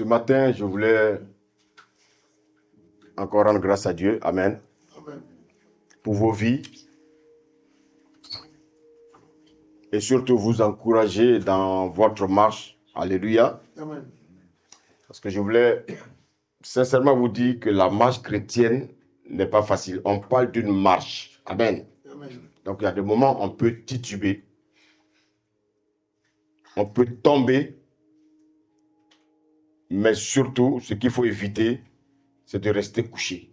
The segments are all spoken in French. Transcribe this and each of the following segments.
Ce matin, je voulais encore rendre grâce à Dieu. Amen. Amen. Pour vos vies. Et surtout vous encourager dans votre marche. Alléluia. Amen. Parce que je voulais sincèrement vous dire que la marche chrétienne n'est pas facile. On parle d'une marche. Amen. Amen. Donc il y a des moments où on peut tituber. On peut tomber. Mais surtout, ce qu'il faut éviter, c'est de rester couché.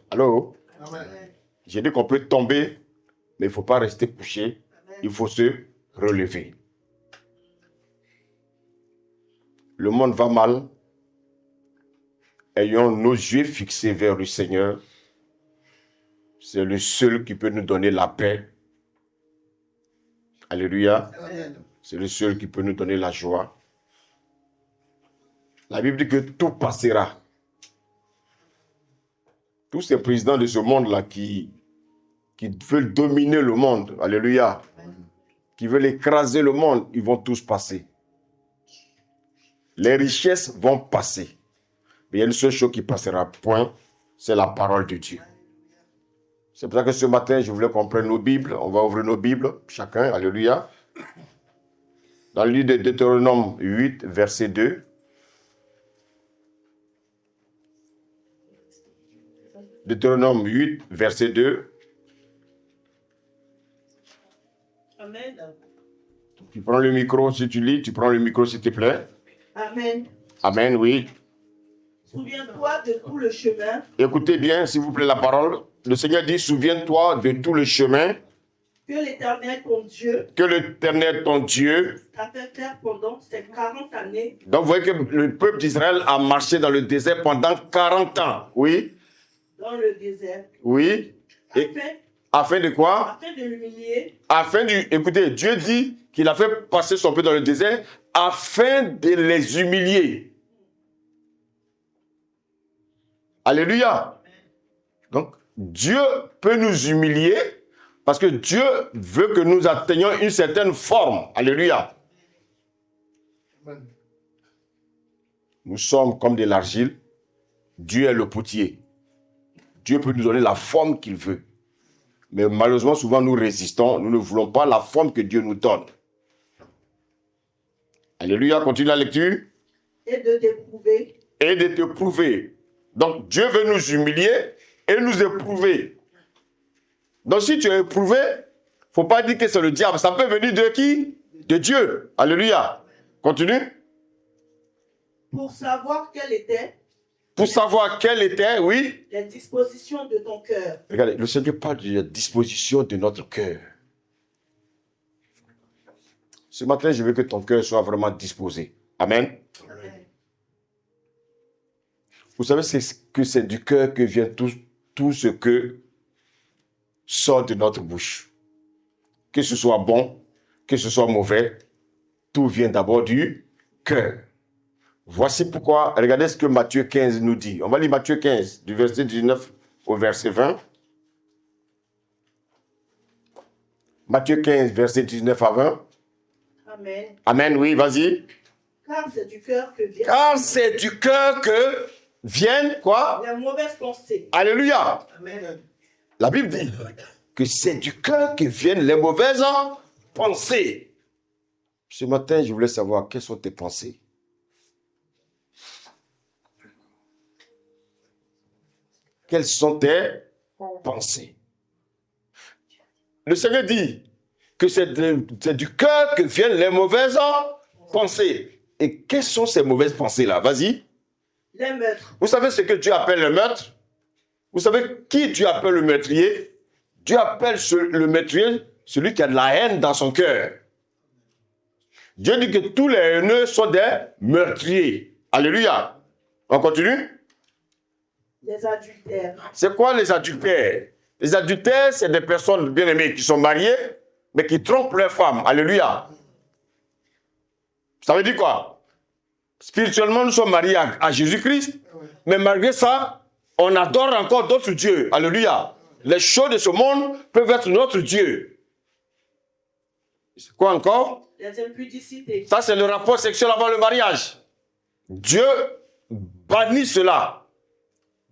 Allô? Amen. J'ai dit qu'on peut tomber, mais il ne faut pas rester couché. Il faut se relever. Le monde va mal. Ayons nos yeux fixés vers le Seigneur. C'est le seul qui peut nous donner la paix. Alléluia. Amen. C'est le seul qui peut nous donner la joie. La Bible dit que tout passera. Tous ces présidents de ce monde-là qui veulent dominer le monde, alléluia, qui veulent écraser le monde, ils vont tous passer. Les richesses vont passer. Mais il y a une seule chose qui passera, point, c'est la parole de Dieu. C'est pour ça que ce matin, je voulais qu'on prenne nos Bibles. On va ouvrir nos Bibles, chacun, alléluia. Dans le livre de Deutéronome 8, verset 2. Deutéronome 8, verset 2. Amen. Tu prends le micro si tu lis, tu prends le micro s'il te plaît. Amen. Amen, oui. Souviens-toi de tout le chemin Écoutez bien, s'il vous plaît, la parole. Le Seigneur dit, souviens-toi de tout le chemin que l'Éternel, ton Dieu, que l'Éternel, ton Dieu. t'a fait faire pendant ces 40 années. Donc, vous voyez que le peuple d'Israël a marché dans le désert pendant 40 ans. Oui, Dans le désert. oui. Et afin de quoi? Afin de l'humilier, Écoutez, Dieu dit qu'il a fait passer son peuple dans le désert afin de les humilier. Alléluia. Donc, Dieu peut nous humilier parce que Dieu veut que nous atteignions une certaine forme. Alléluia. Amen. Nous sommes comme de l'argile. Dieu est le potier. Dieu peut nous donner la forme qu'il veut. Mais malheureusement, souvent, nous résistons. Nous ne voulons pas la forme que Dieu nous donne. Alléluia. Continue la lecture. et de t'éprouver, Et de te prouver. Donc, Dieu veut nous humilier et nous éprouver. Donc, si tu es éprouvé, il ne faut pas dire que c'est le diable. Ça peut venir de qui? De Dieu. Alléluia. Continue. pour savoir quelles étaient Pour savoir quelles étaient, oui. les dispositions de ton cœur. Regardez, le Seigneur parle de la disposition de notre cœur. Ce matin, je veux que ton cœur soit vraiment disposé. Amen. Amen. Vous savez que c'est du cœur que vient tout ce que sort de notre bouche. Que ce soit bon, que ce soit mauvais, tout vient d'abord du cœur. Voici pourquoi, regardez ce que Matthieu 15 nous dit. On va lire Matthieu 15, du verset 19 au verset 20. Matthieu 15, verset 19 à 20. Amen. Amen, oui, vas-y. Car c'est du cœur que viennent Car c'est du cœur que viennent, quoi? les mauvaises pensées. Alléluia. Amen. La Bible dit que c'est du cœur que viennent les mauvaises pensées. Ce matin, je voulais savoir quelles sont tes pensées. Quelles sont tes pensées? Le Seigneur dit que c'est du cœur que viennent les mauvaises pensées. Et quelles sont ces mauvaises pensées-là? Vas-y. Les meurtres, Vous savez ce que Dieu appelle le meurtre? Vous savez qui Dieu appelle le meurtrier? Dieu appelle le meurtrier celui qui a de la haine dans son cœur. Dieu dit que tous les haineux sont des meurtriers. Alléluia. On continue? les adultères, C'est quoi les adultères? Les adultères, c'est des personnes bien-aimées qui sont mariées, mais qui trompent leurs femmes. Alléluia. Ça veut dire quoi? Spirituellement, nous sommes mariés à Jésus-Christ, mais malgré ça, on adore encore d'autres dieux. Alléluia. Les choses de ce monde peuvent être notre Dieu. Quoi encore? Les impudicités. Ça, c'est le rapport sexuel avant le mariage. Dieu bannit cela.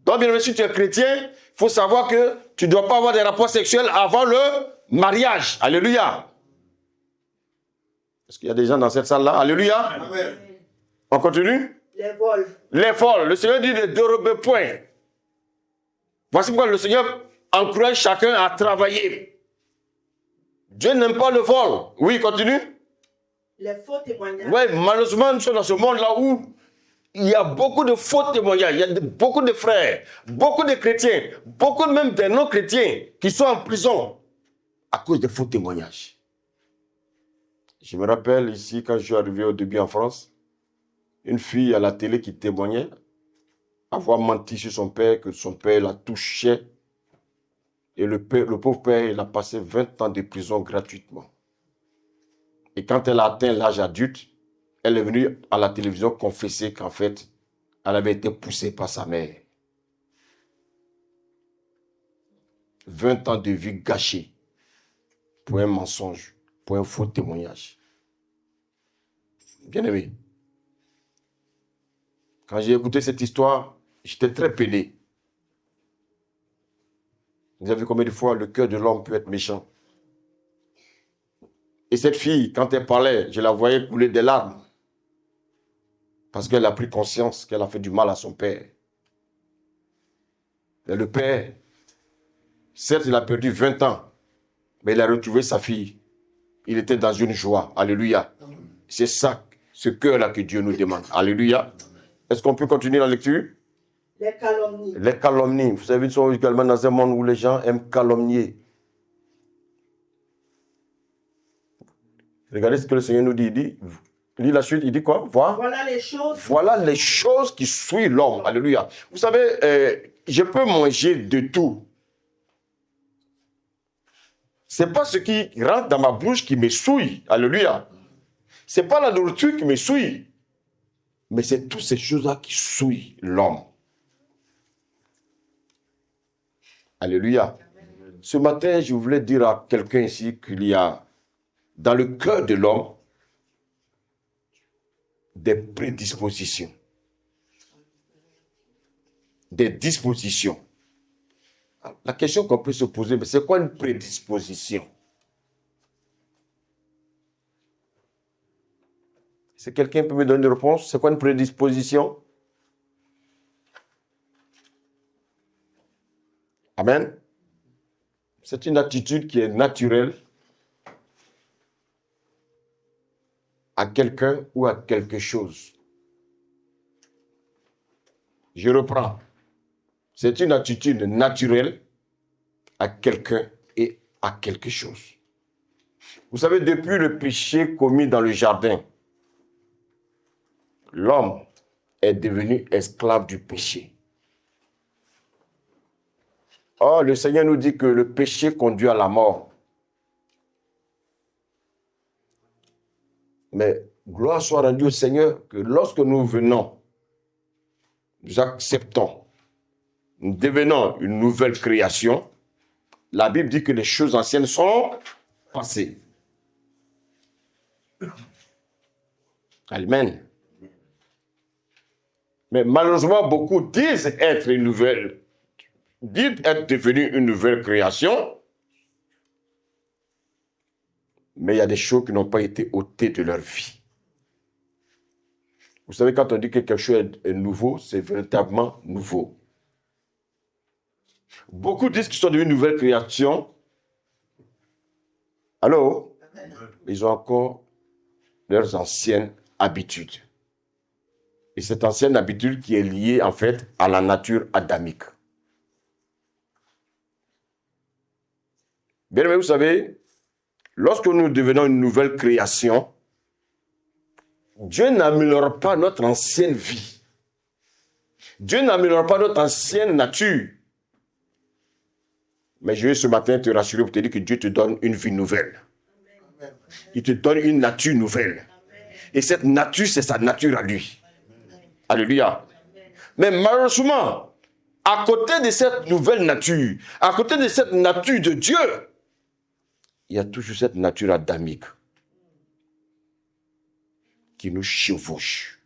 Donc, bien sûr, si tu es chrétien, il faut savoir que tu ne dois pas avoir des rapports sexuels avant le mariage. Alléluia. Est-ce qu'il y a des gens dans cette salle-là? Alléluia. Amen. On continue? Les vols. Les vols. Le Seigneur dit ne dérobez point. Voici pourquoi le Seigneur encourage chacun à travailler. Dieu n'aime pas le vol. Oui, continue. Les faux témoignages. Oui, malheureusement, nous sommes dans ce monde-là où il y a beaucoup de faux témoignages. Il y a beaucoup de frères, beaucoup de chrétiens, beaucoup même de non-chrétiens qui sont en prison à cause des faux témoignages. Je me rappelle ici, quand je suis arrivé au début en France, une fille à la télé qui témoignait avoir menti sur son père, que son père la touchait. Et le pauvre père, il a passé 20 ans de prison gratuitement. Et quand elle a atteint l'âge adulte, elle est venue à la télévision confesser qu'en fait, elle avait été poussée par sa mère. 20 ans de vie gâchée pour un mensonge, pour un faux témoignage. Bien aimé, quand j'ai écouté cette histoire, j'étais très peiné. Vous avez vu combien de fois le cœur de l'homme peut être méchant? Et cette fille, quand elle parlait, je la voyais couler des larmes. Parce qu'elle a pris conscience qu'elle a fait du mal à son père. Et le père, certes, il a perdu 20 ans, mais il a retrouvé sa fille. Il était dans une joie. Alléluia. C'est ça, ce cœur-là que Dieu nous demande. Alléluia. Est-ce qu'on peut continuer la lecture? Les calomnies. Les calomnies. Vous savez, nous sommes également dans un monde où les gens aiment calomnier. Regardez ce que le Seigneur nous dit. Il dit la suite, il dit quoi? Voilà les choses qui souillent l'homme. Alléluia. Vous savez, je peux manger de tout. C'est pas ce qui rentre dans ma bouche qui me souille. Alléluia. C'est pas la nourriture qui me souille. Mais c'est toutes ces choses-là qui souillent l'homme. Alléluia. Ce matin, je voulais dire à quelqu'un ici qu'il y a dans le cœur de l'homme des prédispositions. Des dispositions. La question qu'on peut se poser, mais c'est quoi une prédisposition? Si quelqu'un peut me donner une réponse, c'est quoi une prédisposition? Amen. C'est une attitude qui est naturelle à quelqu'un ou à quelque chose. Je reprends. C'est une attitude naturelle à quelqu'un et à quelque chose. Vous savez, depuis le péché commis dans le jardin, l'homme est devenu esclave du péché. Or, le Seigneur nous dit que le péché conduit à la mort. Mais gloire soit rendue au Seigneur que lorsque nous venons, nous acceptons, nous devenons une nouvelle création, la Bible dit que les choses anciennes sont passées. Amen. Mais malheureusement, beaucoup disent être devenus une nouvelle création, mais il y a des choses qui n'ont pas été ôtées de leur vie. Vous savez, quand on dit que quelque chose est nouveau, c'est véritablement nouveau. Beaucoup disent qu'ils sont devenus une nouvelle création. Allô? Ils ont encore leurs anciennes habitudes. Et cette ancienne habitude qui est liée, en fait, à la nature adamique. Bien aimé, vous savez, lorsque nous devenons une nouvelle création, Dieu n'améliore pas notre ancienne vie. Dieu n'améliore pas notre ancienne nature. Mais je vais ce matin te rassurer pour te dire que Dieu te donne une vie nouvelle. Il te donne une nature nouvelle. Et cette nature, c'est sa nature à lui. Alléluia. Mais malheureusement, à côté de cette nouvelle nature, à côté de cette nature de Dieu, il y a toujours cette nature adamique. qui nous chevauche.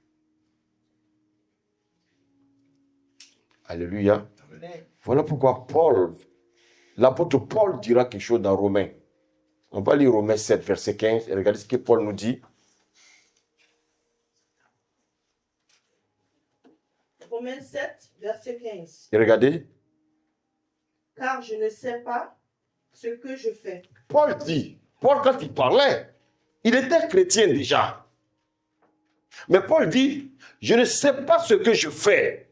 Alléluia. Amen. Voilà pourquoi l'apôtre Paul dira quelque chose dans Romains. On va lire Romains 7, verset 15, et regardez ce que Paul nous dit. Romains 7, verset 15. Et regardez, Car je ne sais pas ce que je fais. Paul quand il parlait, il était chrétien déjà. Mais Paul dit, je ne sais pas ce que je fais.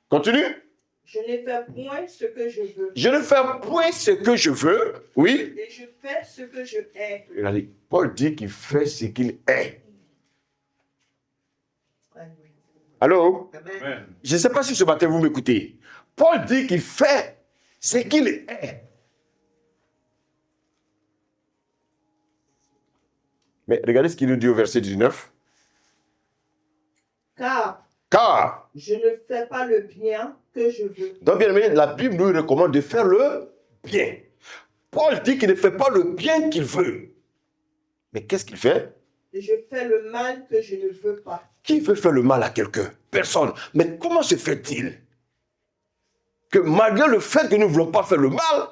Continue. Je ne fais point ce que je veux. Je ne fais point ce que je veux. Oui. Et je fais ce que je hais. Regardez, Paul dit qu'il fait ce qu'il est. Allô? Amen. Je ne sais pas si ce matin vous m'écoutez. Paul dit qu'il fait ce qu'il est. Mais regardez ce qu'il nous dit au verset 19. Car je ne fais pas le bien que je veux. Donc, bien aimé, la Bible nous recommande de faire le bien. Paul dit qu'il ne fait pas le bien qu'il veut. Mais qu'est-ce qu'il fait? Et je fais le mal que je ne veux pas. Qui veut faire le mal à quelqu'un? Personne. Mais comment se fait-il que malgré le fait que nous ne voulons pas faire le mal,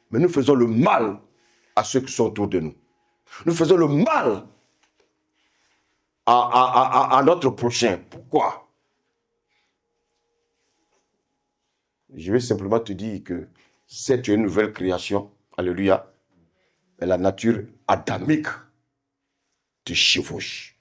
mais nous faisons le mal à ceux qui sont autour de nous? Nous faisons le mal à notre prochain. Pourquoi? Je vais simplement te dire que c'est une nouvelle création. Alléluia. Et la nature adamique te chevauche.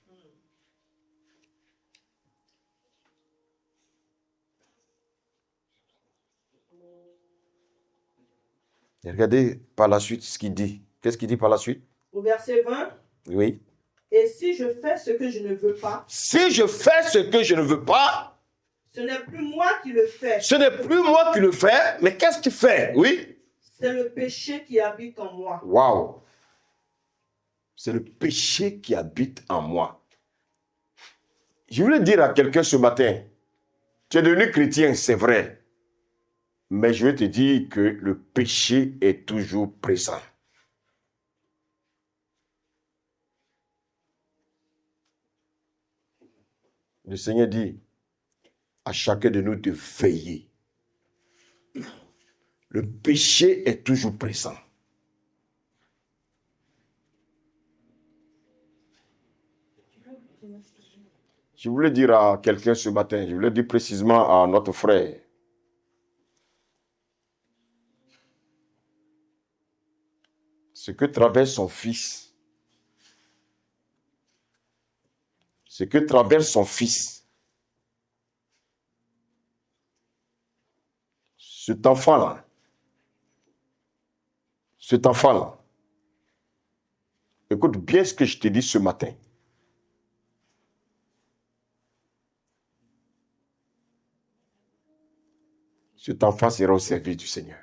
Et regardez par la suite ce qu'il dit. Qu'est-ce qu'il dit par la suite? Au verset 20. Oui. Et si je fais ce que je ne veux pas. Si je fais ce que je ne veux pas. Ce n'est plus moi qui le fais. Ce n'est plus moi qui le fais, mais qu'est-ce qu'il fait? Oui. C'est le péché qui habite en moi. Waouh. C'est le péché qui habite en moi. Je voulais dire à quelqu'un ce matin, tu es devenu chrétien, c'est vrai. Mais je vais te dire que le péché est toujours présent. Le Seigneur dit à chacun de nous de veiller. Le péché est toujours présent. Je voulais dire à quelqu'un ce matin, je voulais dire précisément à notre frère, ce que traverse son fils, cet enfant-là, écoute bien ce que je t'ai dit ce matin. Cet enfant sera au service du Seigneur.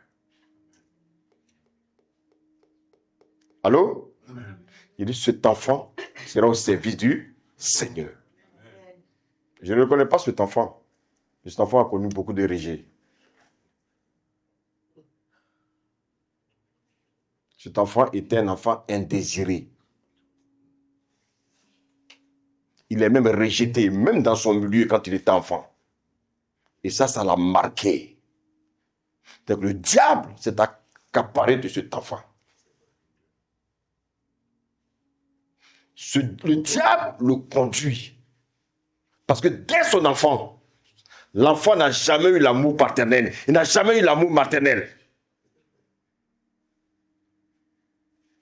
Allô? Il dit, cet enfant sera au service du Seigneur. Je ne connais pas cet enfant. Cet enfant a connu beaucoup de rejet. Cet enfant était un enfant indésiré. Il est même rejeté, même dans son milieu quand il était enfant. Et ça l'a marqué. Donc le diable s'est accaparé de cet enfant. Le diable le conduit. Parce que dès son enfant, l'enfant n'a jamais eu l'amour paternel. Il n'a jamais eu l'amour maternel.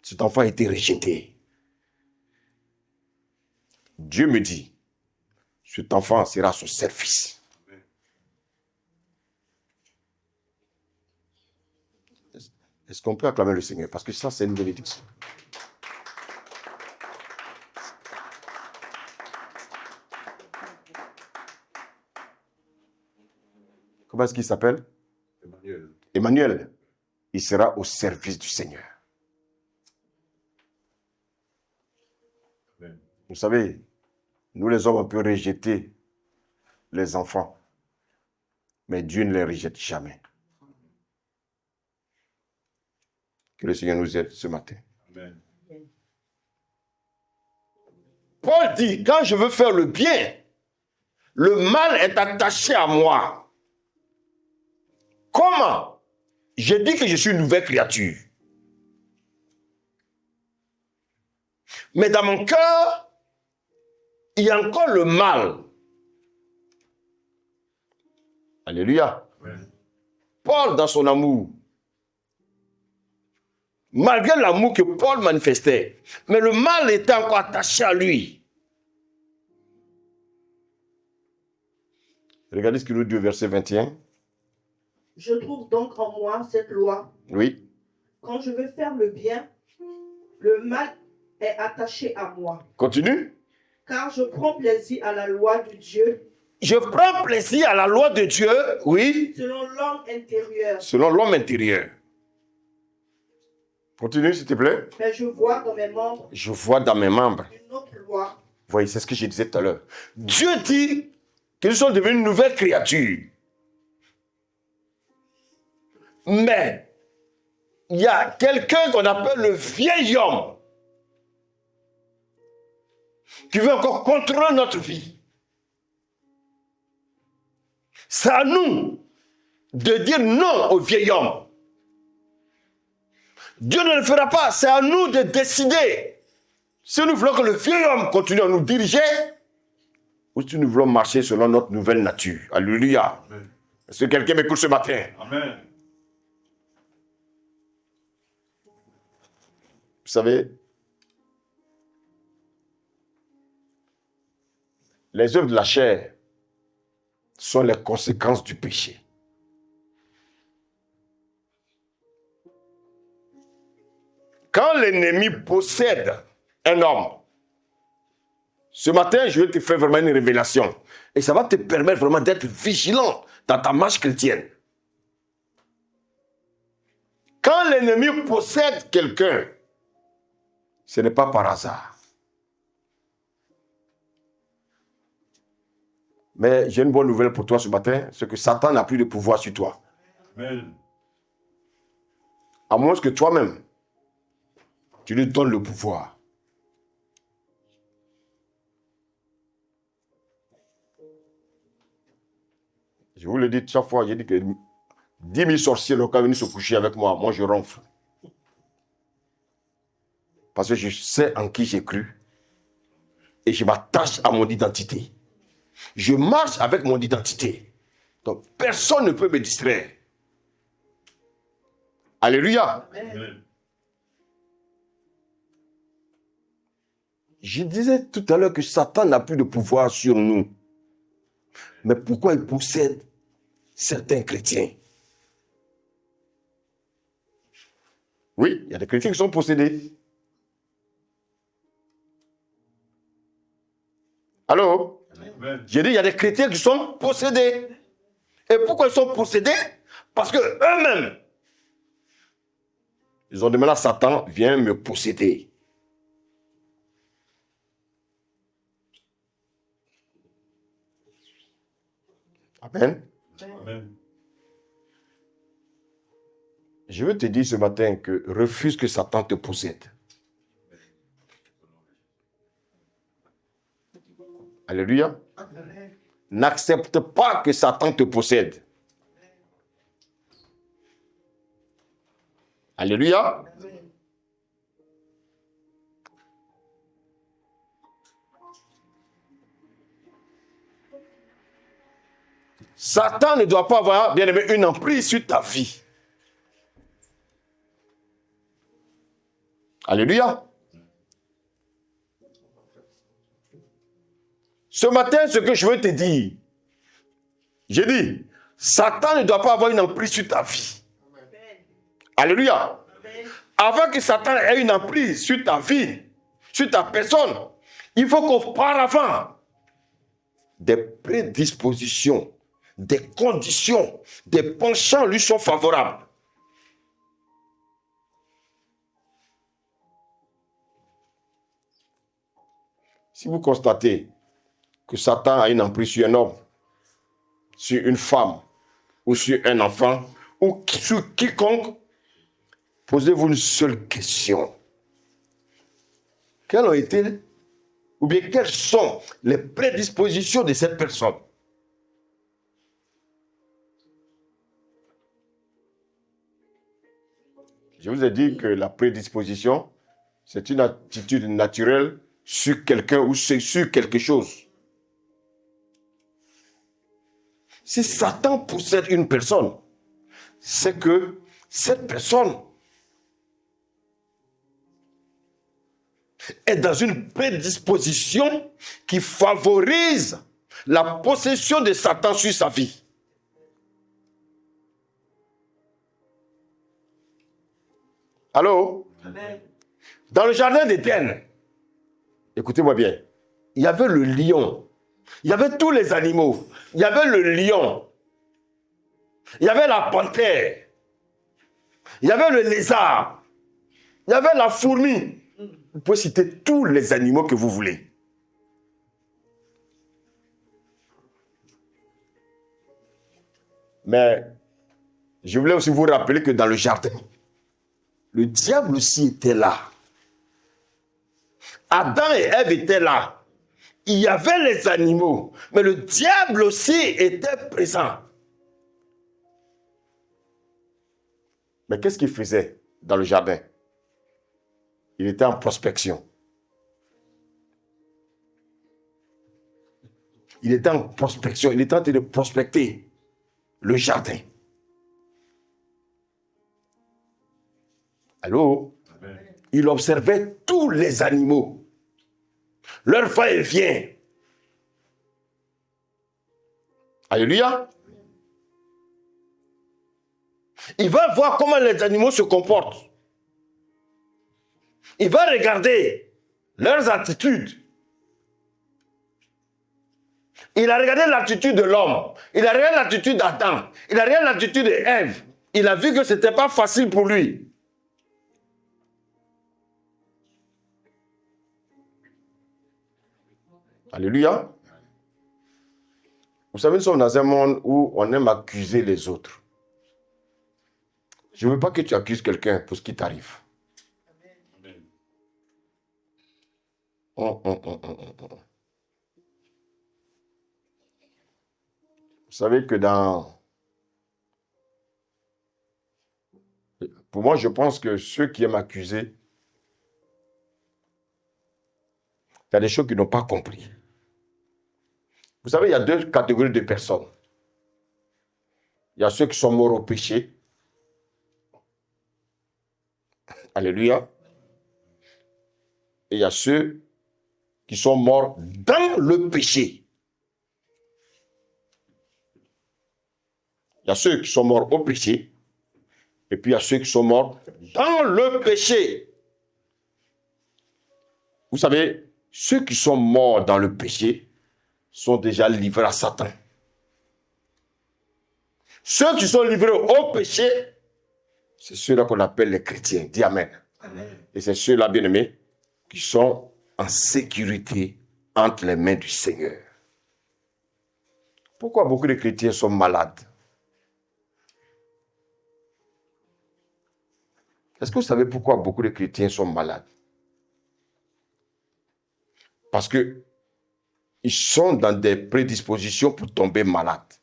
Cet enfant a été rejeté. Dieu me dit, cet enfant sera son service. Est-ce qu'on peut acclamer le Seigneur? Parce que ça, c'est une bénédiction. Comment est-ce qu'il s'appelle? Emmanuel. Il sera au service du Seigneur. Amen. Vous savez, nous les hommes, on peut rejeter les enfants. Mais Dieu ne les rejette jamais. Que le Seigneur nous aide ce matin. Amen. Paul dit, quand je veux faire le bien, le mal est attaché à moi. Comment? J'ai dit que je suis une nouvelle créature. Mais dans mon cœur, il y a encore le mal. Alléluia. Amen. Paul, dans son amour, malgré l'amour que Paul manifestait, mais le mal était encore attaché à lui. Regardez ce qu'il nous dit au verset 21. Je trouve donc en moi cette loi. Oui. Quand je veux faire le bien, le mal est attaché à moi. Continue. Car je prends plaisir à la loi de Dieu Je prends plaisir à la loi de Dieu, oui, selon l'homme intérieur. selon l'homme intérieur. Continue, s'il te plaît. Mais je vois dans mes membres Je vois dans mes membres. une autre loi. Vous voyez, c'est ce que je disais tout à l'heure. Dieu dit que nous sommes devenus une nouvelle créature. Mais il y a quelqu'un qu'on appelle le vieil homme qui veut encore contrôler notre vie. C'est à nous de dire non au vieil homme. Dieu ne le fera pas, c'est à nous de décider si nous voulons que le vieil homme continue à nous diriger ou si nous voulons marcher selon notre nouvelle nature. Alléluia. Amen. Est-ce que quelqu'un m'écoute ce matin? Amen. Vous savez, les œuvres de la chair sont les conséquences du péché. Quand l'ennemi possède un homme, ce matin, je vais te faire vraiment une révélation. Et ça va te permettre vraiment d'être vigilant dans ta marche chrétienne. Quand l'ennemi possède quelqu'un, ce n'est pas par hasard. Mais j'ai une bonne nouvelle pour toi ce matin, c'est que Satan n'a plus de pouvoir sur toi. Amen. À moins que toi-même, tu lui donnes le pouvoir. Je vous le dis chaque fois, j'ai dit que 10 000 sorciers l'ont venus se coucher avec moi. Moi, je ronfle. Parce que je sais en qui j'ai cru. Et je m'attache à mon identité. Je marche avec mon identité. Donc, personne ne peut me distraire. Alléluia. Amen. Je disais tout à l'heure que Satan n'a plus de pouvoir sur nous. Mais pourquoi il possède certains chrétiens? Oui, il y a des chrétiens qui sont possédés. Allô? Amen. J'ai dit, il y a des chrétiens qui sont possédés. Et pourquoi ils sont possédés? Parce que eux-mêmes, ils ont demandé à Satan, viens me posséder. Amen. Amen. Je veux te dire ce matin que refuse que Satan te possède. Alléluia. N'accepte pas que Satan te possède. Alléluia. Satan ne doit pas avoir, bien aimé, une emprise sur ta vie. Alléluia. Ce matin, ce que je veux te dire, j'ai dit, Satan ne doit pas avoir une emprise sur ta vie. Alléluia. Avant que Satan ait une emprise sur ta vie, sur ta personne, il faut qu'auparavant, des prédispositions, des conditions, des penchants lui sont favorables. Si vous constatez que Satan a une emprise sur un homme, sur une femme, ou sur un enfant, ou sur quiconque, posez-vous une seule question. Quelles ont été ou bien quelles sont les prédispositions de cette personne. Je vous ai dit que la prédisposition, c'est une attitude naturelle sur quelqu'un ou sur quelque chose. Si Satan possède une personne, c'est que cette personne est dans une prédisposition qui favorise la possession de Satan sur sa vie. Allô? Amen. Dans le jardin d'Éden, écoutez-moi bien, il y avait le lion, il y avait tous les animaux, il y avait le lion, il y avait la panthère, il y avait le lézard, il y avait la fourmi. Vous pouvez citer tous les animaux que vous voulez. Mais je voulais aussi vous rappeler que dans le jardin, le diable aussi était là. Adam et Ève étaient là. Il y avait les animaux, mais le diable aussi était présent. Mais qu'est-ce qu'il faisait dans le jardin? Il était en prospection. Il était en prospection. Il était en train de prospecter le jardin. Allô? Amen. Il observait tous les animaux. Leur va-et-vient. Alléluia. Il va voir comment les animaux se comportent. Il va regarder leurs attitudes. Il a regardé l'attitude de l'homme. Il a regardé l'attitude d'Adam. Il a regardé l'attitude d'Ève. Il a vu que ce n'était pas facile pour lui. Alléluia. Vous savez, nous sommes dans un monde où on aime accuser les autres. Je ne veux pas que tu accuses quelqu'un pour ce qui t'arrive. Vous savez que pour moi, je pense que ceux qui aiment accuser, il y a des choses qu'ils n'ont pas compris. Vous savez, il y a deux catégories de personnes. Il y a ceux qui sont morts au péché. Alléluia. Et il y a ceux qui sont morts dans le péché. Il y a ceux qui sont morts au péché. Et puis il y a ceux qui sont morts dans le péché. Vous savez, ceux qui sont morts dans le péché sont déjà livrés à Satan. Ceux qui sont livrés au péché, c'est ceux-là qu'on appelle les chrétiens. Dis Amen. Amen. Et c'est ceux-là, bien-aimés, qui sont en sécurité entre les mains du Seigneur. Pourquoi beaucoup de chrétiens sont malades? Est-ce que vous savez pourquoi beaucoup de chrétiens sont malades? Parce que ils sont dans des prédispositions pour tomber malades.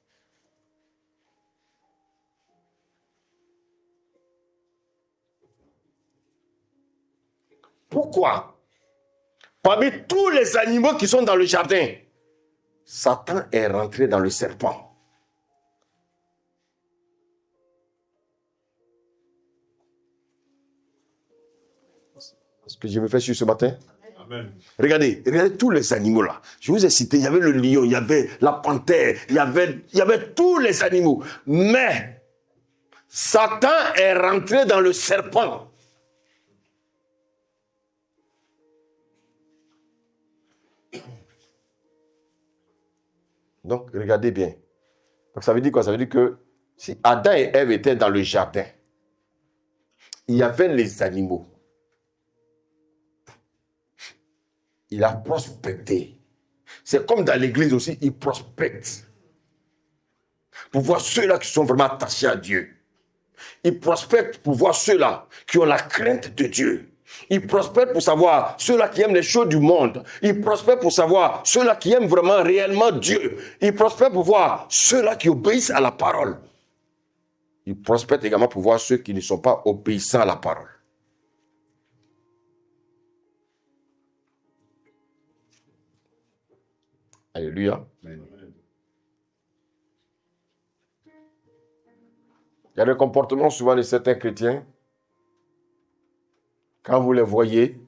Pourquoi? Parmi tous les animaux qui sont dans le jardin, Satan est rentré dans le serpent. Est-ce que je me fais sur ce matin? Amen. Regardez tous les animaux là. Je vous ai cité, il y avait le lion, il y avait la panthère, il y avait tous les animaux. Mais Satan est rentré dans le serpent. Donc, regardez bien. Donc, ça veut dire quoi? Ça veut dire que si Adam et Ève étaient dans le jardin, il y avait les animaux. Il a prospecté. C'est comme dans l'église aussi, il prospecte. Pour voir ceux-là qui sont vraiment attachés à Dieu. Il prospecte pour voir ceux-là qui ont la crainte de Dieu. Il prospère pour savoir ceux-là qui aiment les choses du monde. Il prospère pour savoir ceux-là qui aiment vraiment réellement Dieu. Il prospère pour voir ceux-là qui obéissent à la parole. Il prospère également pour voir ceux qui ne sont pas obéissants à la parole. Alléluia. Amen. Il y a des comportements souvent de certains chrétiens. Quand vous les voyez,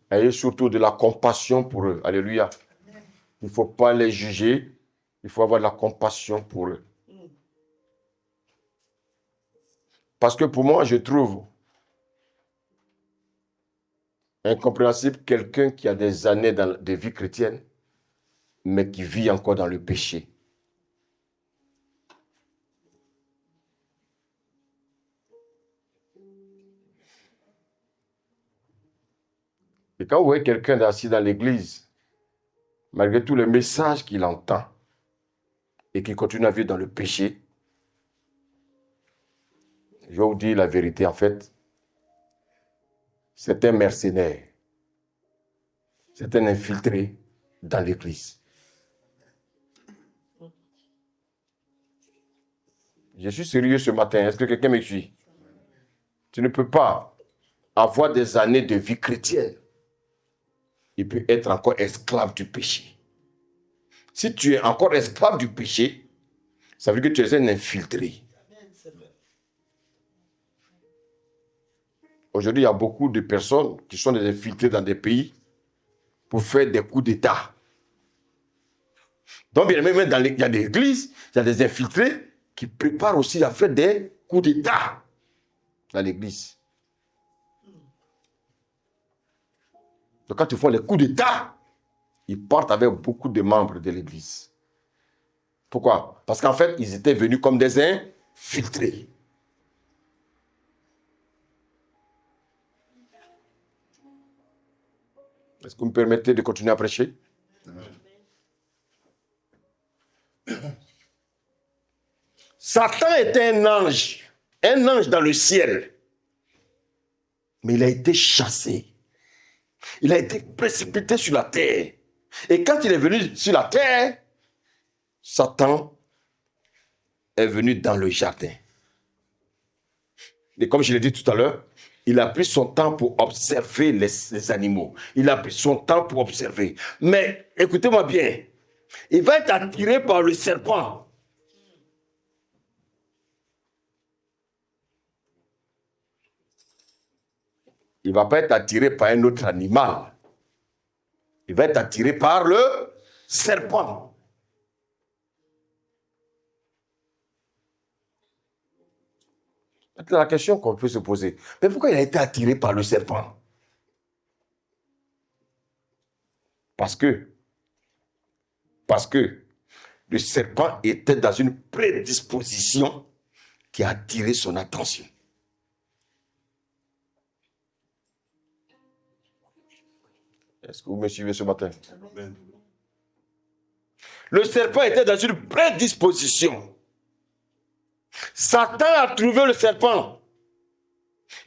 ayez surtout de la compassion pour eux. Alléluia. Il ne faut pas les juger. Il faut avoir de la compassion pour eux. Parce que pour moi, je trouve incompréhensible quelqu'un qui a des années de vie chrétienne, mais qui vit encore dans le péché. Et quand vous voyez quelqu'un assis dans l'église, malgré tous les messages qu'il entend, et qui continue à vivre dans le péché, je vais vous dire la vérité, en fait, c'est un mercenaire, c'est un infiltré dans l'église. Je suis sérieux ce matin, est-ce que quelqu'un me suit? Tu ne peux pas avoir des années de vie chrétienne et puis être encore esclave du péché. Si tu es encore esclave du péché, ça veut dire que tu es un infiltré. Aujourd'hui, il y a beaucoup de personnes qui sont des infiltrés dans des pays pour faire des coups d'État. Donc, bien même il y a des églises, il y a des infiltrés qui préparent aussi à faire des coups d'État dans l'église. Donc, quand ils font les coups d'État, ils partent avec beaucoup de membres de l'église. Pourquoi? Parce qu'en fait, ils étaient venus comme des infiltrés. Est-ce que vous me permettez de continuer à prêcher? Satan était un ange dans le ciel. Mais il a été chassé. Il a été précipité sur la terre. Et quand il est venu sur la terre, Satan est venu dans le jardin. Et comme je l'ai dit tout à l'heure, il a pris son temps pour observer les animaux. Il a pris son temps pour observer. Mais écoutez-moi bien, il va être attiré par le serpent. Il ne va pas être attiré par un autre animal. Il va être attiré par le serpent. Maintenant, la question qu'on peut se poser, mais pourquoi il a été attiré par le serpent? Parce que le serpent était dans une prédisposition qui a attiré son attention. Est-ce que vous me suivez ce matin? Amen. Le serpent était dans une prédisposition. Satan a trouvé le serpent.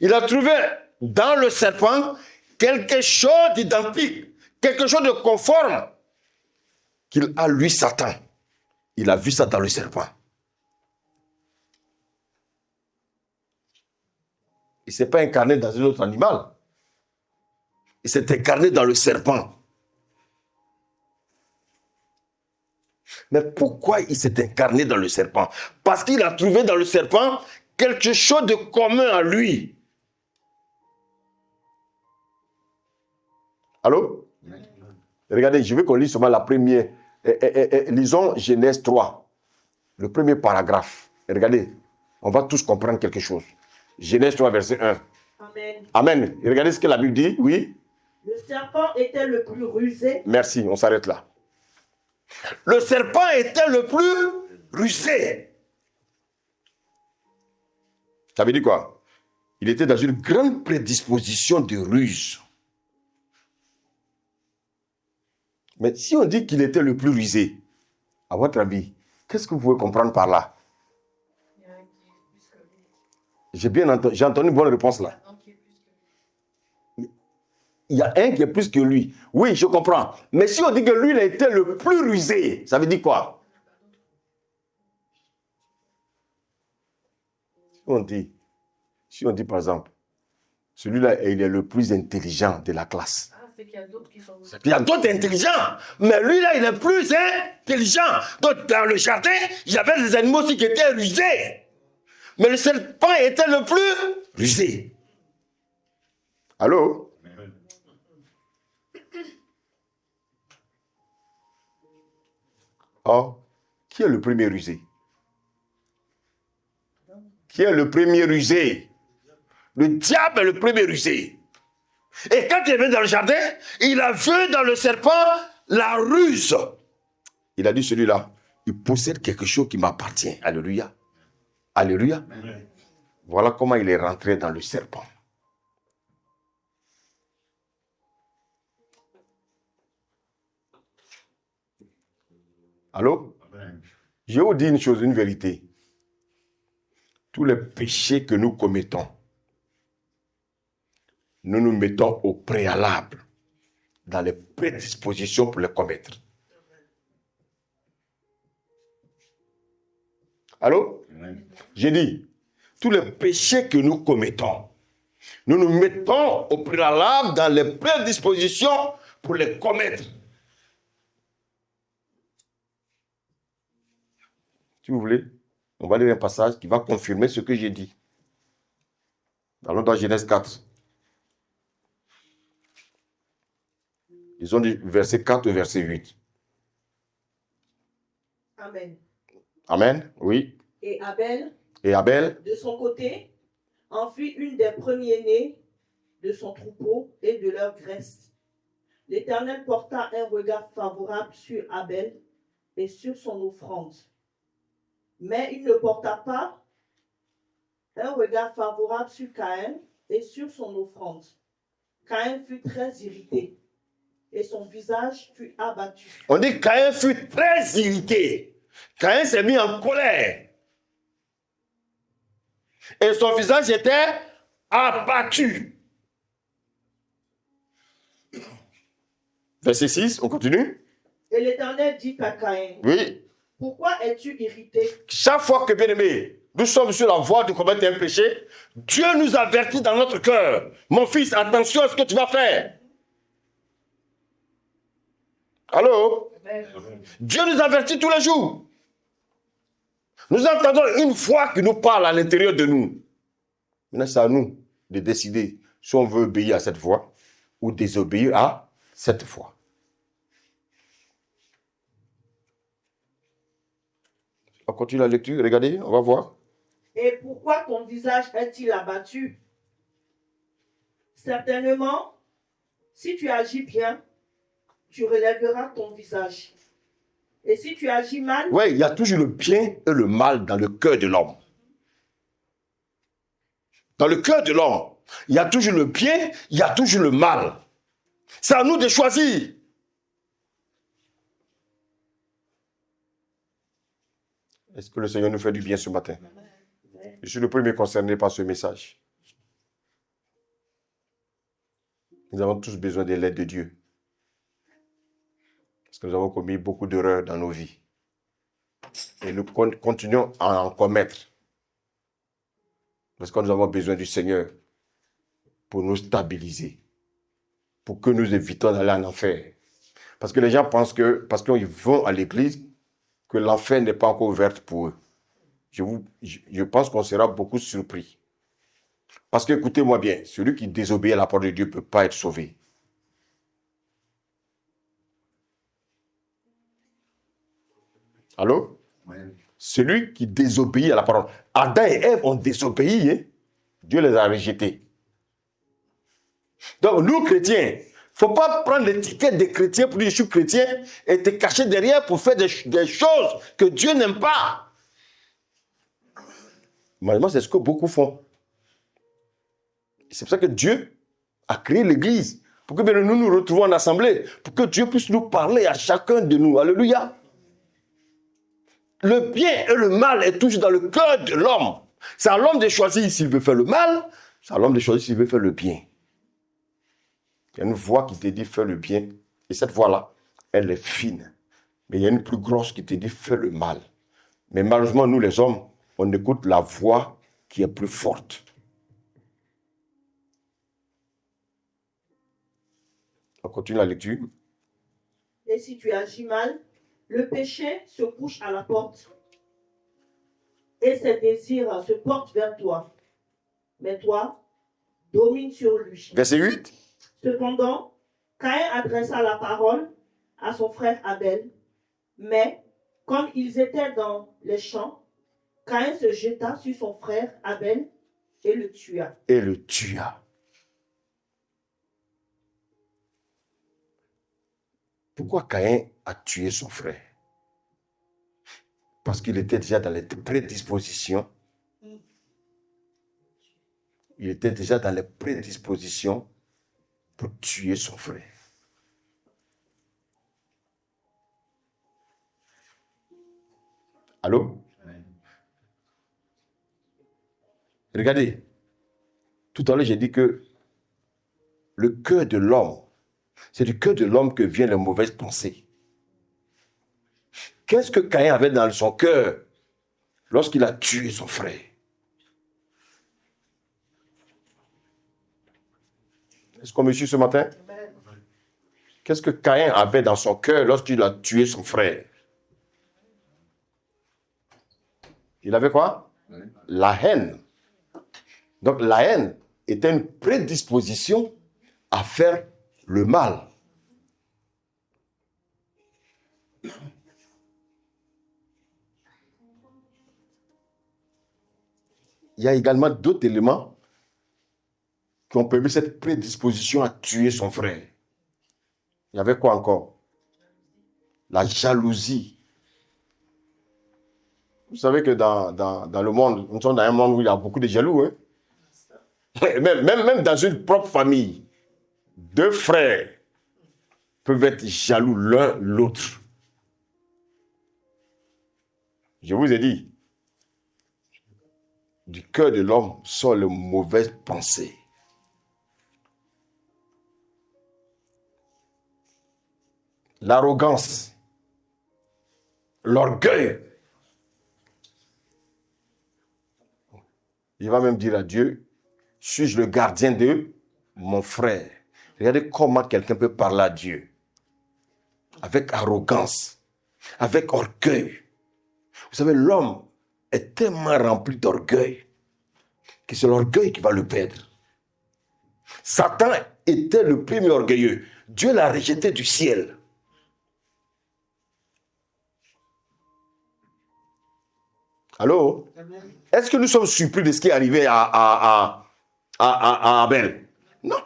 Il a trouvé dans le serpent quelque chose d'identique, quelque chose de conforme qu'il a, lui, Satan. Il a vu ça dans le serpent. Il ne s'est pas incarné dans un autre animal. Il s'est incarné dans le serpent. Mais pourquoi il s'est incarné dans le serpent? Parce qu'il a trouvé dans le serpent quelque chose de commun à lui. Allô? Regardez, je veux qu'on lise seulement la première. Lisons Genèse 3, le premier paragraphe. Et regardez, on va tous comprendre quelque chose. Genèse 3, verset 1. Amen. Amen. Et regardez ce que la Bible dit, oui? Le serpent était le plus rusé. Merci, on s'arrête là. Le serpent était le plus rusé. Ça veut dire quoi? Il était dans une grande prédisposition de ruse. Mais si on dit qu'il était le plus rusé, à votre avis, qu'est-ce que vous pouvez comprendre par là? J'ai entendu une bonne réponse là. il y a un qui est plus que lui. Oui, je comprends. Mais si on dit que lui, il a été le plus rusé, ça veut dire quoi? Si on dit par exemple, celui-là, il est le plus intelligent de la classe. C'est qu'il y a d'autres qui sont... Il y a d'autres intelligents, mais lui là, il est plus intelligent. Donc dans le jardin, il y avait des animaux aussi qui étaient rusés. Mais le serpent était le plus rusé. Allô? Oh, qui est le premier rusé? Qui est le premier rusé? Le diable est le premier rusé. Et quand il est venu dans le jardin, il a vu dans le serpent la ruse. Il a dit, celui-là, il possède quelque chose qui m'appartient. Alléluia. Alléluia. Amen. Voilà comment il est rentré dans le serpent. Allô? Amen. Je vais vous dire une chose, une vérité. Tous les péchés que nous commettons, nous nous mettons au préalable, dans les prédispositions pour les commettre. Allô? J'ai dit, tous les péchés que nous commettons, nous nous mettons au préalable dans les prédispositions pour les commettre. Si vous voulez, on va lire un passage qui va confirmer ce que j'ai dit. Allons dans Genèse 4. Ils ont dit verset 4 et verset 8. Amen. Amen, oui. Et Abel, de son côté, enfuit une des premiers-nés de son troupeau et de leur graisse. L'Éternel porta un regard favorable sur Abel et sur son offrande. Mais il ne porta pas un regard favorable sur Caïn et sur son offrande. Caïn fut très irrité et son visage fut abattu. On dit que Caïn fut très irrité. Caïn s'est mis en colère. Et son visage était abattu. Verset 6, on continue. Et l'Éternel dit à Caïn, oui. Pourquoi es-tu irrité? Chaque fois que, bien aimé, nous sommes sur la voie de commettre un péché, Dieu nous avertit dans notre cœur. Mon fils, attention à ce que tu vas faire. Allô? Amen. Dieu nous avertit tous les jours. Nous entendons une voix qui nous parle à l'intérieur de nous. Maintenant, c'est à nous de décider si on veut obéir à cette voix ou désobéir à cette voix. On continue la lecture, regardez, on va voir. Et pourquoi ton visage est-il abattu? Certainement, si tu agis bien, tu relèveras ton visage. Et si tu agis mal... Oui, il y a toujours le bien et le mal dans le cœur de l'homme. Dans le cœur de l'homme, il y a toujours le bien, il y a toujours le mal. C'est à nous de choisir. Est-ce que le Seigneur nous fait du bien ce matin? Je suis le premier concerné par ce message. Nous avons tous besoin de l'aide de Dieu. Parce que nous avons commis beaucoup d'erreurs dans nos vies. Et nous continuons à en commettre. Parce que nous avons besoin du Seigneur pour nous stabiliser. Pour que nous évitions d'aller en enfer. Parce que les gens pensent que, parce qu'ils vont à l'église, que l'enfer n'est pas encore ouvert pour eux. Je pense qu'on sera beaucoup surpris. Parce que, écoutez-moi bien, celui qui désobéit à la parole de Dieu ne peut pas être sauvé. Allô? Oui. Celui qui désobéit à la parole. Adam et Ève ont désobéi, hein? Dieu les a rejetés. Donc, nous, chrétiens, il ne faut pas prendre l'étiquette des chrétiens pour dire je suis chrétien et te cacher derrière pour faire des choses que Dieu n'aime pas. Malheureusement, c'est ce que beaucoup font. C'est pour ça que Dieu a créé l'église. Pour que nous nous retrouvons en assemblée. Pour que Dieu puisse nous parler à chacun de nous. Alléluia. Le bien et le mal est toujours dans le cœur de l'homme. C'est à l'homme de choisir s'il veut faire le mal. C'est à l'homme de choisir s'il veut faire le bien. Il y a une voix qui te dit fais le bien. Et cette voix-là, elle est fine. Mais il y a une plus grosse qui te dit fais le mal. Mais malheureusement, nous les hommes, on écoute la voix qui est plus forte. On continue la lecture. Et si tu agis mal, le péché se couche à la porte. Et ses désirs se portent vers toi. Mais toi, domine sur lui. Verset 8. Cependant, Caïn adressa la parole à son frère Abel. Mais, comme ils étaient dans les champs, Caïn se jeta sur son frère Abel et le tua. Et le tua. Pourquoi Caïn a tué son frère? Parce qu'il était déjà dans les prédispositions. Il était déjà dans les prédispositions pour tuer son frère. Allô? Regardez, tout à l'heure j'ai dit que le cœur de l'homme, c'est du cœur de l'homme que viennent les mauvaises pensées. Qu'est-ce que Caïn avait dans son cœur lorsqu'il a tué son frère? Est-ce qu'on me suit ce matin? Qu'est-ce que Caïn avait dans son cœur lorsqu'il a tué son frère? Il avait quoi? La haine. Donc la haine était une prédisposition à faire le mal. Il y a également d'autres éléments qui ont permis cette prédisposition à tuer son frère. Il y avait quoi encore? La jalousie. Vous savez que dans le monde, nous sommes dans un monde où il y a beaucoup de jaloux. Hein? Même dans une propre famille, deux frères peuvent être jaloux l'un l'autre. Je vous ai dit, du cœur de l'homme sortent les mauvaises pensées. L'arrogance, l'orgueil. Il va même dire à Dieu, suis-je le gardien de mon frère? Regardez comment quelqu'un peut parler à Dieu. Avec arrogance, avec orgueil. Vous savez, l'homme est tellement rempli d'orgueil que c'est l'orgueil qui va le perdre. Satan était le premier orgueilleux. Dieu l'a rejeté du ciel. Allô? Est-ce que nous sommes surpris de ce qui est arrivé à Abel? Non.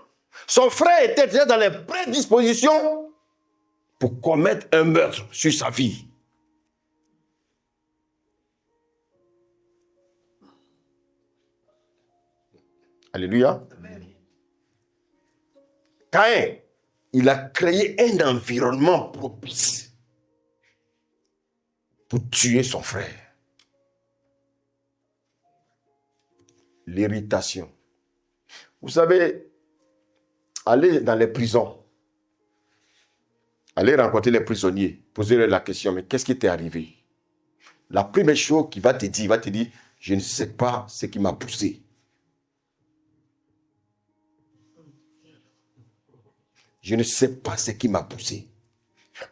Son frère était déjà dans les prédispositions pour commettre un meurtre sur sa fille. Alléluia. Caïn, il a créé un environnement propice pour tuer son frère. L'irritation. Vous savez, allez dans les prisons, allez rencontrer les prisonniers, posez-leur la question, mais qu'est-ce qui t'est arrivé? La première chose qu'il va te dire, je ne sais pas ce qui m'a poussé. Je ne sais pas ce qui m'a poussé.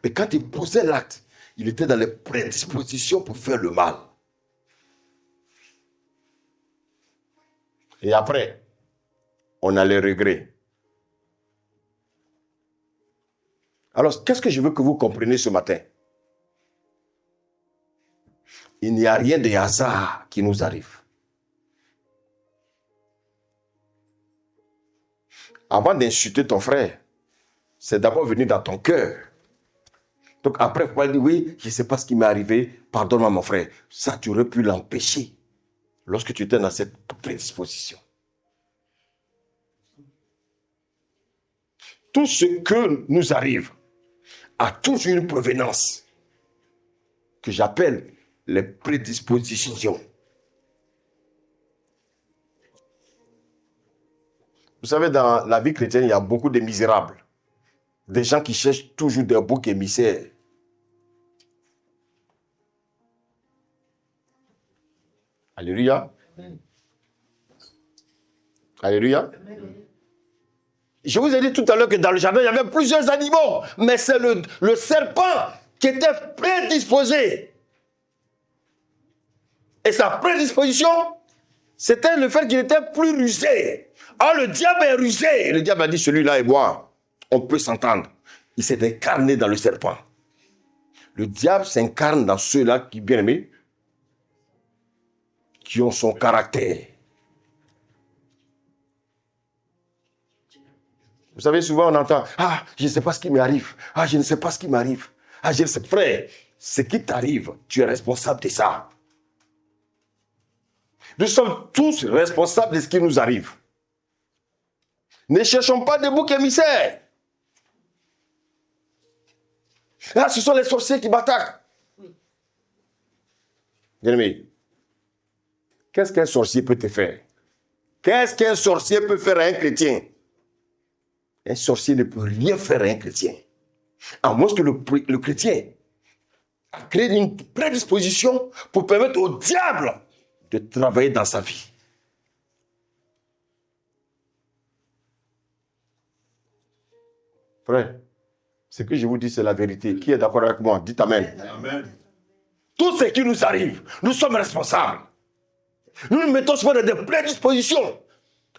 Mais quand il posait l'acte, il était dans les prédispositions pour faire le mal. Et après, on a les regrets. Alors, qu'est-ce que je veux que vous compreniez ce matin? Il n'y a rien de hasard qui nous arrive. Avant d'insulter ton frère, c'est d'abord venu dans ton cœur. Donc après, il faut dire, oui, je ne sais pas ce qui m'est arrivé, pardonne-moi mon frère. Ça, tu aurais pu l'empêcher lorsque tu étais dans cette prédisposition. Tout ce que nous arrive a toujours une provenance que j'appelle les prédispositions. Vous savez, dans la vie chrétienne, il y a beaucoup de misérables. Des gens qui cherchent toujours des boucs émissaires. Alléluia. Alléluia. Je vous ai dit tout à l'heure que dans le jardin, il y avait plusieurs animaux. Mais c'est le serpent qui était prédisposé. Et sa prédisposition, c'était le fait qu'il était plus rusé. Alors le diable est rusé. Le diable a dit, celui-là et moi, on peut s'entendre. Il s'est incarné dans le serpent. Le diable s'incarne dans ceux-là qui, bien aimés, qui ont son caractère. Vous savez, souvent on entend, ah, je ne sais pas ce qui m'arrive. Ah, je ne sais pas ce qui m'arrive. Ah, je ne sais pas. Frère, ce qui t'arrive, tu es responsable de ça. Nous sommes tous responsables de ce qui nous arrive. Ne cherchons pas de boucs émissaires. Ah, ce sont les sorciers qui m'attaquent. Bien-aimé, qu'est-ce qu'un sorcier peut te faire? Qu'est-ce qu'un sorcier peut faire à un chrétien? Un sorcier ne peut rien faire à un chrétien. À moins que le chrétien a créé une prédisposition pour permettre au diable de travailler dans sa vie. Frère, ce que je vous dis, c'est la vérité. Qui est d'accord avec moi? Dites Amen. Amen. Tout ce qui nous arrive, nous sommes responsables. Nous nous mettons souvent dans des prédispositions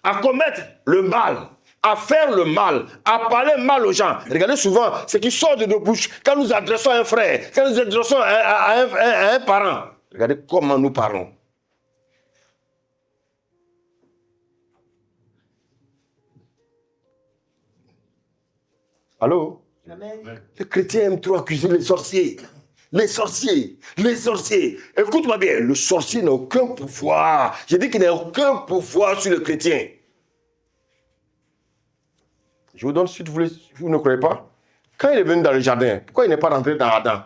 à commettre le mal, à faire le mal, à parler mal aux gens. Regardez souvent ce qui sort de nos bouches quand nous adressons à un frère, quand nous adressons à un parent. Regardez comment nous parlons. Allô? Amen. Les chrétiens aiment trop accuser les sorciers. Les sorciers. Écoute-moi bien, le sorcier n'a aucun pouvoir. J'ai dit qu'il n'a aucun pouvoir sur le chrétien. Je vous donne suite, vous ne croyez pas? Quand il est venu dans le jardin, pourquoi il n'est pas rentré dans Adam?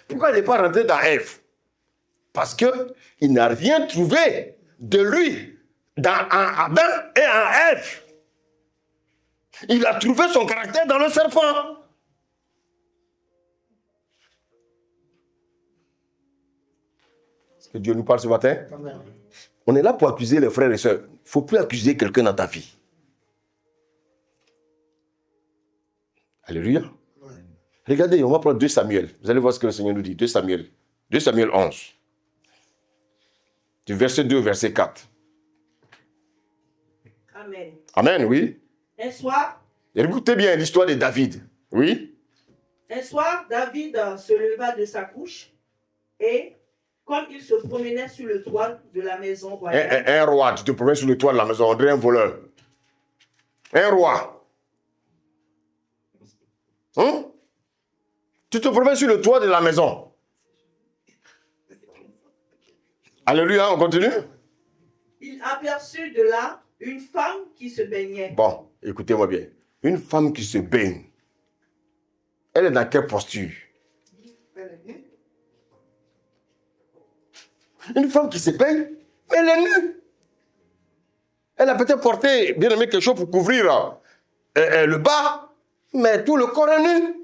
Pourquoi il n'est pas rentré dans Ève? Parce qu'il n'a rien trouvé de lui en Adam et en Ève. Il a trouvé son caractère dans le serpent. Est-ce que Dieu nous parle ce matin? Amen. On est là pour accuser les frères et sœurs. Il ne faut plus accuser quelqu'un dans ta vie. Alléluia. Regardez, on va prendre 2 Samuel. Vous allez voir ce que le Seigneur nous dit. 2 Samuel 11. Du verset 2 au verset 4. Amen. Amen, oui. Un soir, Et écoutez bien l'histoire de David. Oui. Un soir, David se leva de sa couche et, comme il se promenait sur le toit de la maison royale, Un roi, tu te promènes sur le toit de la maison, on dirait un voleur. Un roi. Tu te promènes sur le toit de la maison. Alléluia, on continue? il aperçut de là une femme qui se baignait. Bon, écoutez-moi bien. Une femme qui se baigne, elle est dans quelle posture? Une femme qui se baigne, mais elle est nue. Elle a peut-être porté, bien aimé, quelque chose pour couvrir le bas, mais tout le corps est nu.